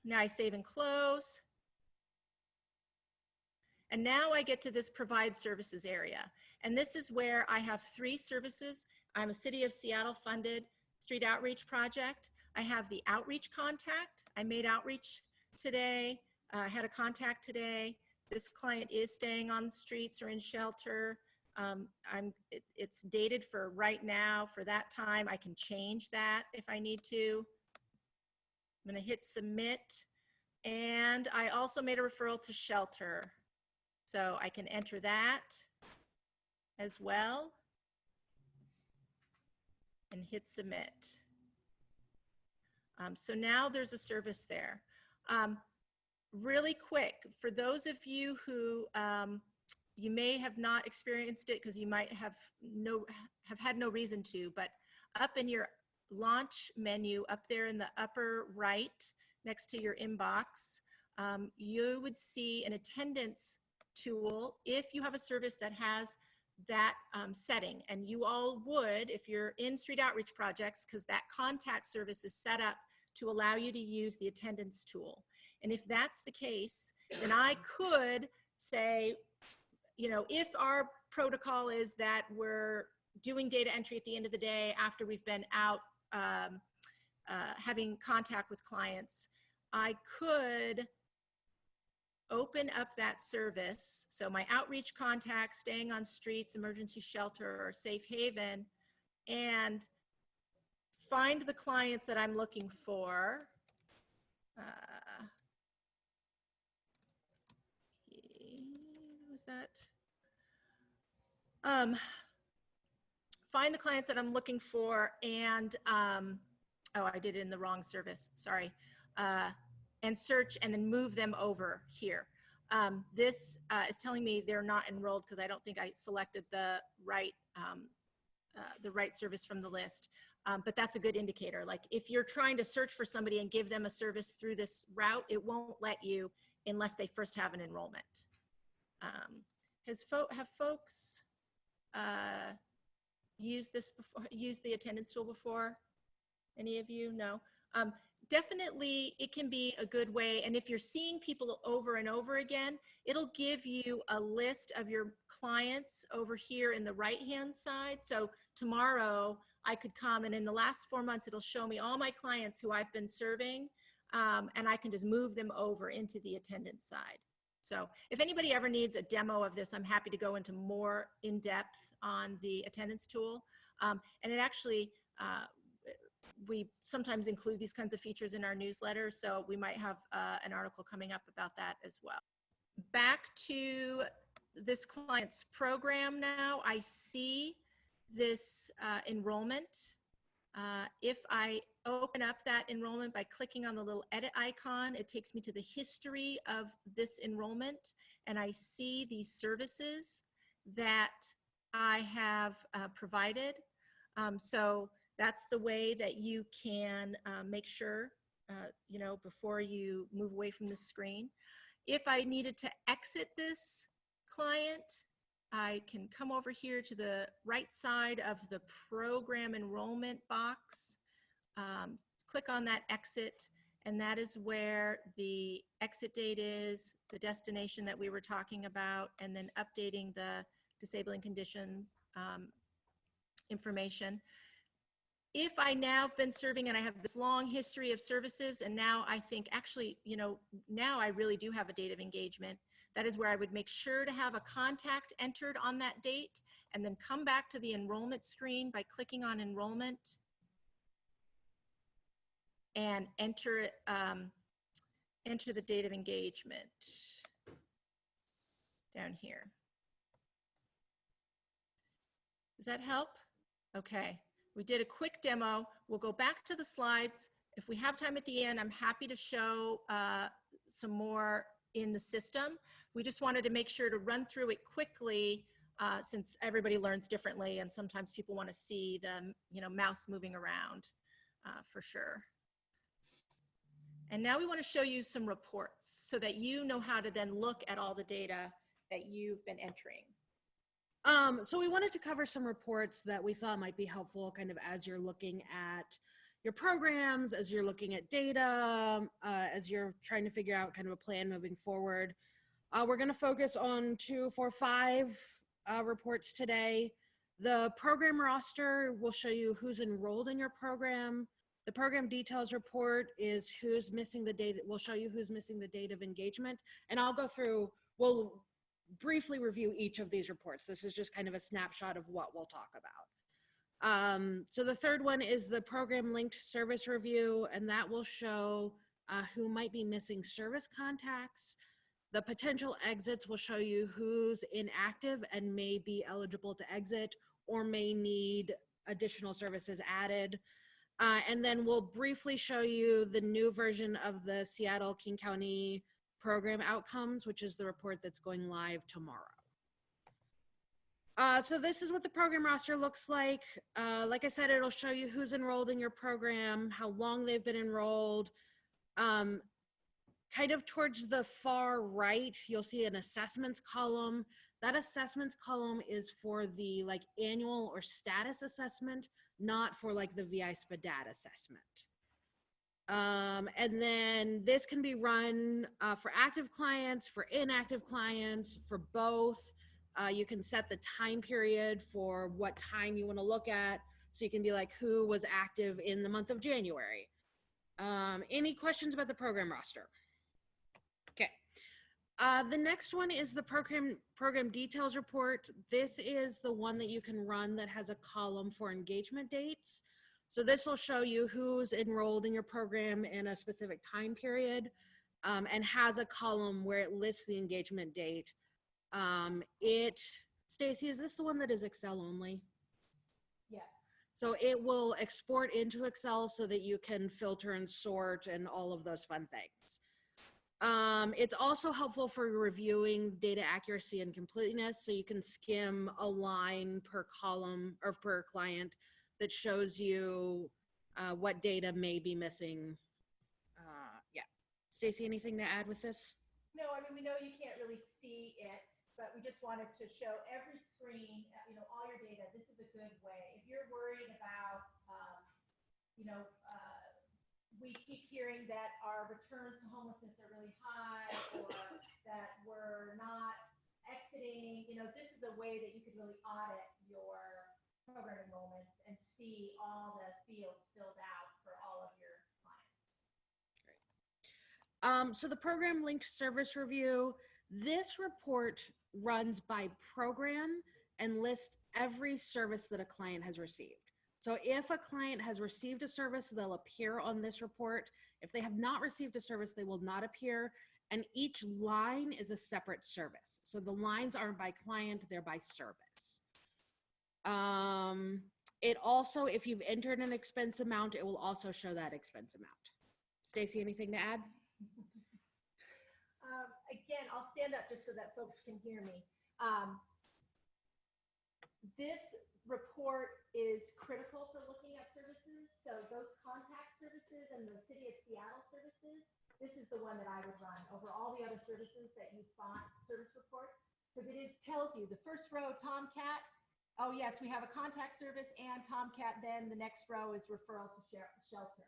Now I save and close. And now I get to this provide services area. And this is where I have 3 services. I'm a City of Seattle funded street outreach project. I have the outreach contact. I made outreach today. I had a contact today. This client is staying on the streets or in shelter. It's dated for right now, for that time. I can change that if I need to. I'm gonna hit submit. And I also made a referral to shelter. So I can enter that as well and hit submit. So now there's a service there. Really quick, for those of you who you may have not experienced it because you might have had no reason to, but up in your launch menu, up there in the upper right, next to your inbox, you would see an attendance tool if you have a service that has that setting. And you all would, if you're in street outreach projects, because that contact service is set up to allow you to use the attendance tool. And if that's the case, then I could say, you know, if our protocol is that we're doing data entry at the end of the day after we've been out having contact with clients, I could open up that service. So my outreach contact, staying on streets, emergency shelter, or safe haven, and find the clients that I'm looking for. Was that? Find the clients that I'm looking for, and oh, I did it in the wrong service, sorry. And search and then move them over here. This is telling me they're not enrolled because I don't think I selected the right service from the list. But that's a good indicator. Like if you're trying to search for somebody and give them a service through this route, it won't let you unless they first have an enrollment. Have folks used this before, used the attendance tool before? Any of you? No. Definitely it can be a good way, and if you're seeing people over and over again, it'll give you a list of your clients over here in the right hand side. So tomorrow I could come, and in the last 4 months it'll show me all my clients who I've been serving, and I can just move them over into the attendance side. So if anybody ever needs a demo of this, I'm happy to go into more in depth on the attendance tool. And it actually we sometimes include these kinds of features in our newsletter, so we might have an article coming up about that as well. Back to this client's program now, I see this enrollment. If I open up that enrollment by clicking on the little edit icon, it takes me to the history of this enrollment, and I see these services that I have provided. So that's the way that you can make sure, you know, before you move away from the screen. If I needed to exit this client, I can come over here to the right side of the program enrollment box, click on that exit, and that is where the exit date is, the destination that we were talking about, and then updating the disabling conditions information. If I now have been serving and I have this long history of services, and now I think actually, now I really do have a date of engagement, that is where I would make sure to have a contact entered on that date and then come back to the enrollment screen by clicking on enrollment and enter the date of engagement down here. Does that help? Okay. We did a quick demo. We'll go back to the slides. If we have time at the end, I'm happy to show some more in the system. We just wanted to make sure to run through it quickly since everybody learns differently and sometimes people want to see the mouse moving around for sure. And now we want to show you some reports so that you know how to then look at all the data that you've been entering. So we wanted to cover some reports that we thought might be helpful kind of as you're looking at your programs, as you're looking at data, as you're trying to figure out kind of a plan moving forward. We're going to focus on 2, 4, 5 reports today. The program roster will show you who's enrolled in your program. The program details report is who's missing the data. We'll show you who's missing the date of engagement. And I'll go through, we'll briefly review each of these reports. This is just kind of a snapshot of what we'll talk about. So the third one is the program linked service review, and that will show who might be missing service contacts. The potential exits will show you who's inactive and may be eligible to exit or may need additional services added. And then we'll briefly show you the new version of the Seattle King County program outcomes, which is the report that's going live tomorrow. So this is what the program roster looks like. Like I said, it'll show you who's enrolled in your program, how long they've been enrolled. Kind of towards the far right, you'll see an assessments column. That assessments column is for the annual or status assessment, not for the VI SPDAT assessment. And then this can be run for active clients, for inactive clients, for both. You can set the time period for what time you want to look at. So you can be like, who was active in the month of January? Any questions about the program roster? Okay. The next one is the program details report. This is the one that you can run that has a column for engagement dates. So this will show you who's enrolled in your program in a specific time period and has a column where it lists the engagement date. Stacy, is this the one that is Excel only? Yes. So it will export into Excel so that you can filter and sort and all of those fun things. It's also helpful for reviewing data accuracy and completeness. So you can skim a line per column or per client that shows you what data may be missing. Yeah. Stacy, anything to add with this? No, I mean, we know you can't really see it, but we just wanted to show every screen, all your data. This is a good way. If you're worried about, we keep hearing that our returns to homelessness are really high or that we're not exiting, this is a way that you could really audit your program enrollments and see all the fields filled out for all of your clients. So the program linked service review, this report runs by program and lists every service that a client has received. So if a client has received a service, they'll appear on this report. If they have not received a service, they will not appear. And each line is a separate service. So the lines aren't by client, they're by service. It also, if you've entered an expense amount, it will also show that expense amount. Stacy, anything to add? Again, I'll stand up just so that folks can hear me. This report is critical for looking at services. So those contact services and the City of Seattle services, this is the one that I would run over all the other services that you find service reports, because it tells you the first row, Tomcat. Oh yes, we have a contact service and Tomcat. Then the next row is referral to shelter.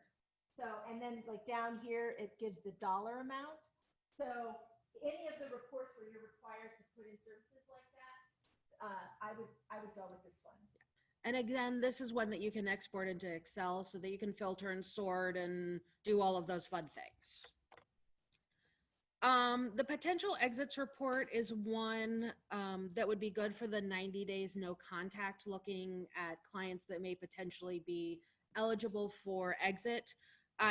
So, and then down here, it gives the dollar amount. So any of the reports where you're required to put in services like that, I would go with this one. And again, this is one that you can export into Excel so that you can filter and sort and do all of those fun things. The potential exits report is one that would be good for the 90 days no contact, looking at clients that may potentially be eligible for exit.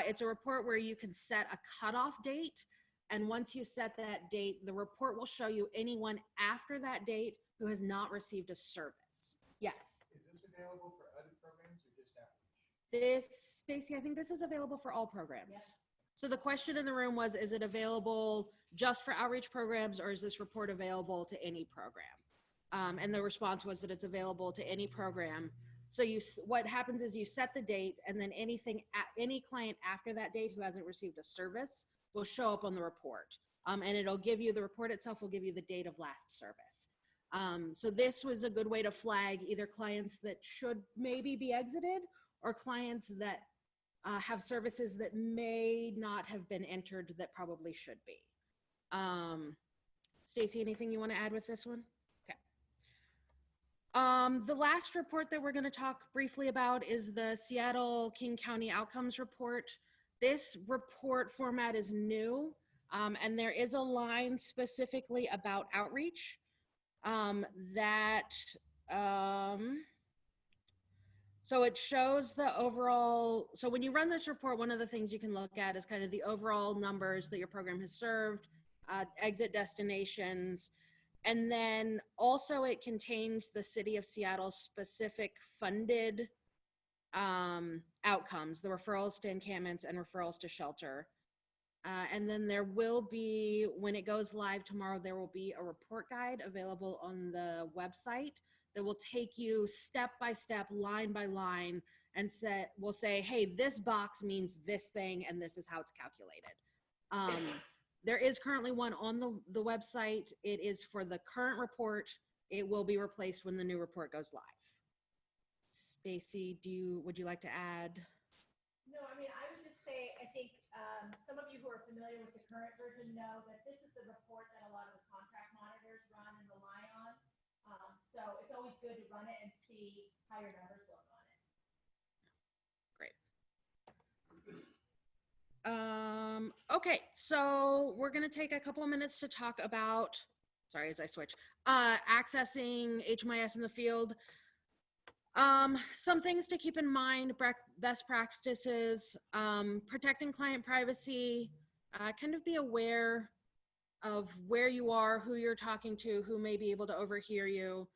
It's a report where you can set a cutoff date. And once you set that date, the report will show you anyone after that date who has not received a service. Yes. Is this available for other programs or just outreach? This, Stacy, I think this is available for all programs. Yep. So the question in the room was, is it available just for outreach programs, or is this report available to any program? And the response was that it's available to any program. So what happens is you set the date, and then any client after that date who hasn't received a service will show up on the report. And it'll give you, the report itself will give you the date of last service. So this was a good way to flag either clients that should maybe be exited, or clients that have services that may not have been entered that probably should be. Stacy, anything you want to add with this one? Okay. The last report that we're going to talk briefly about is the Seattle King County Outcomes Report. This report format is new, and there is a line specifically about outreach so it shows the overall, so when you run this report, one of the things you can look at is kind of the overall numbers that your program has served, exit destinations, and then also it contains the City of Seattle specific funded outcomes, the referrals to encampments and referrals to shelter. And then there will be, when it goes live tomorrow, there will be a report guide available on the website that will take you step by step, line by line, and will say, hey, this box means this thing, and this is how it's calculated. There is currently one on the website. It is for the current report. It will be replaced when the new report goes live. Stacy, would you like to add? No, I mean, I would just say, I think some of you who are familiar with the current version know that this is the report that a lot of the contract monitors run and rely on. So it's always good to run it and see how your numbers look on it. Great. Okay, so we're going to take a couple of minutes to talk about, sorry, as I switch, accessing HMIS in the field. Some things to keep in mind, best practices, protecting client privacy, kind of be aware of where you are, who you're talking to, who may be able to overhear you.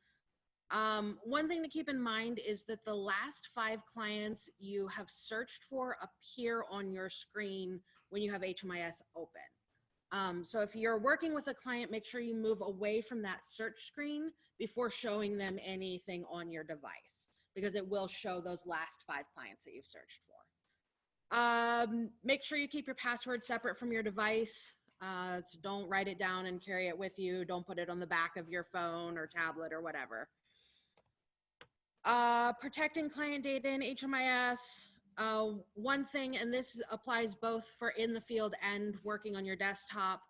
One thing to keep in mind is that the last 5 clients you have searched for appear on your screen when you have HMIS open. So if you're working with a client, make sure you move away from that search screen before showing them anything on your device, because it will show those last 5 clients that you've searched for. Make sure you keep your password separate from your device. So don't write it down and carry it with you. Don't put it on the back of your phone or tablet or whatever. Protecting client data in HMIS. One thing, and this applies both for in the field and working on your desktop,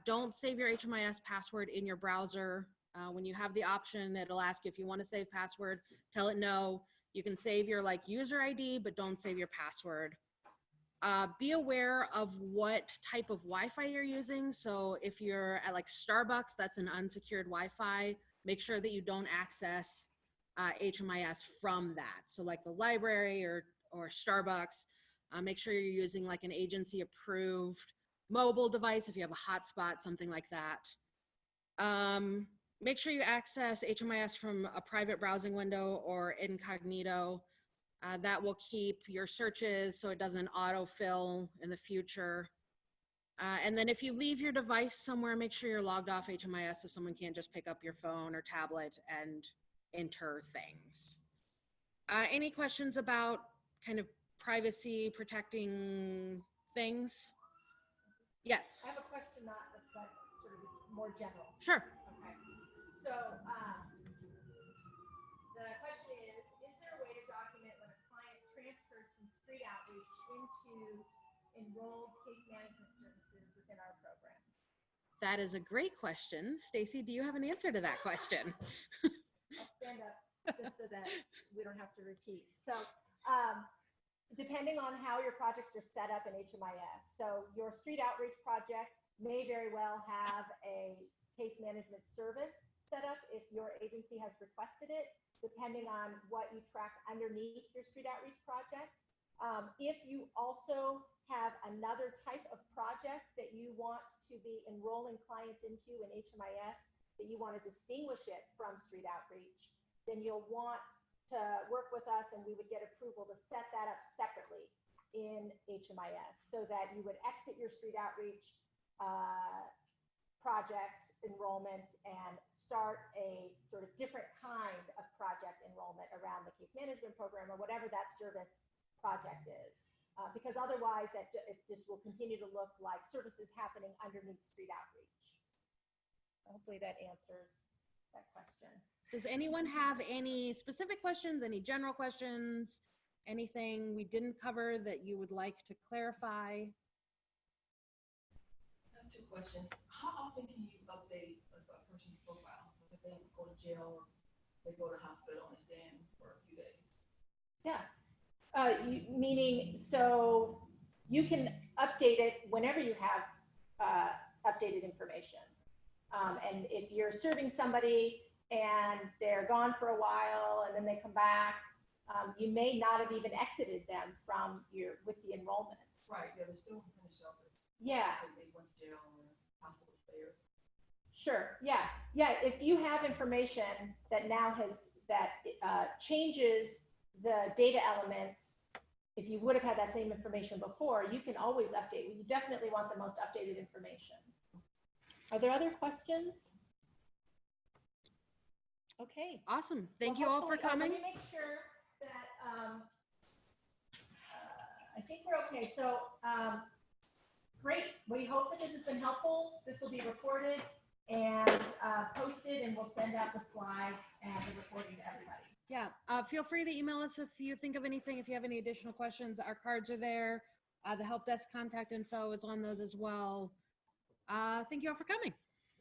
don't save your HMIS password in your browser. When you have the option, it'll ask you if you want to save password, tell it no. You can save your user ID, but don't save your password. Be aware of what type of Wi-Fi you're using. So if you're at Starbucks, that's an unsecured Wi-Fi. Make sure that you don't access HMIS from that. So the library or Starbucks, make sure you're using an agency approved mobile device if you have a hotspot, something like that. Make sure you access HMIS from a private browsing window or incognito. That will keep your searches so it doesn't autofill in the future. And then if you leave your device somewhere, make sure you're logged off HMIS so someone can't just pick up your phone or tablet and enter things. Any questions about kind of privacy protecting things? Yes. I have a question, not but sort of more general. Sure. Okay. So the question is there a way to document when a client transfers from street outreach into enrolled case management services within our program? That is a great question. Stacy, do you have an answer to that question? I'll stand up just so that we don't have to repeat. So depending on how your projects are set up in HMIS. So your street outreach project may very well have a case management service set up if your agency has requested it, depending on what you track underneath your street outreach project. If you also have another type of project that you want to be enrolling clients into in HMIS, that you want to distinguish it from street outreach, then you'll want to work with us and we would get approval to set that up separately in HMIS so that you would exit your street outreach project enrollment and start a sort of different kind of project enrollment around the case management program or whatever that service project is. Because otherwise it just will continue to look like services happening underneath street outreach. Hopefully that answers that question. Does anyone have any specific questions, any general questions, anything we didn't cover that you would like to clarify? I have 2 questions. How often can you update a person's profile? If they go to jail or they go to hospital and stay in for a few days? Yeah. Meaning, so you can update it whenever you have updated information. And if you're serving somebody and they're gone for a while and then they come back, you may not have even exited them from with the enrollment. Right, yeah, they're still in the shelter. Yeah. Like they went to jail or hospital stairs. Sure, yeah. If you have information that now changes the data elements, if you would have had that same information before, you can always update. You definitely want the most updated information. Are there other questions? Okay. Awesome. Thank you all for coming. Let me make sure that I think we're okay. So great. We hope that this has been helpful. This will be recorded and posted, and we'll send out the slides and the recording to everybody. Yeah, feel free to email us if you think of anything, if you have any additional questions. Our cards are there. The help desk contact info is on those as well. Thank you all for coming.